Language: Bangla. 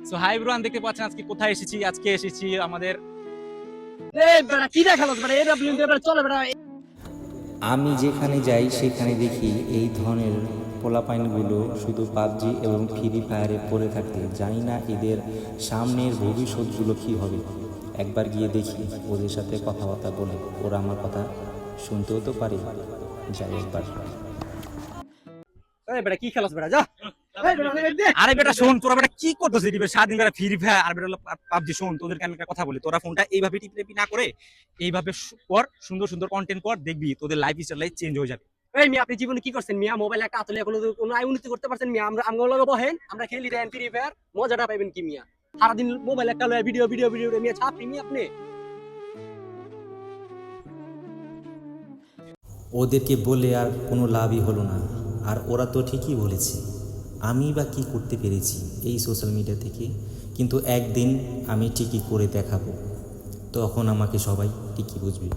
সো হাই ব্রোয়ান, দেখতে পাচ্ছেন আজকে কোথায় এসেছি। আজকে এসেছি আমাদের কি দেখালো এডব্লিউ চলে বেটা। আমি যেখানে যাই সেখানে দেখি এই ধরনের পোলাপাইনগুলো শুধু পাবজি এবং ফ্রি ফায়ারে পড়ে থাকতে। জানি না এদের সামনের ভবিষ্যৎগুলো কী হবে। একবার গিয়ে দেখি, ওদের সাথে কথাবার্তা বলে ওরা আমার কথা শুনতেও তো পারে। যাই একবার। বেটা কি খেলাস বেটা, যা। আরে বেটা শোন, তোরা বেটা কি করতেছিস টিপে সারাদিন বেটা ফ্রি ফায়ার আর বেটা পাবজি। শোন, তোদেরকে আমি একটা কথা বলি, তোরা ফোনটা এইভাবে টিপি না করে এইভাবে কর, সুন্দর সুন্দর কন্টেন্ট কর, দেখবি তোদের লাইফ স্টাইল চেঞ্জ হয়ে যাবে। এই মিয়া, আপনি জীবনে কি করছেন মিয়া? মোবাইল একটা হাতলে এখনো কোনো আয় উন্নতি করতে পারছেন মিয়া? আমরা লগে বহেন, আমরা খেলি দেন ফ্রি ফায়ার, মজাটা পাইবেন কি মিয়া? সারাদিন মোবাইল একটা লয়ে ভিডিও ভিডিও ভিডিও মিয়া ছাপি মিয়া আপনি। ওদেরকে বলে আর কোনো লাভই হলো না। আর ওরা তো ঠিকই বলেছে। আমি বা কী করতে পেরেছি এই সোশ্যাল মিডিয়া থেকে? কিন্তু একদিন আমি ঠিকই করে দেখাবো, তখন আমাকে সবাই ঠিকই বুঝবে।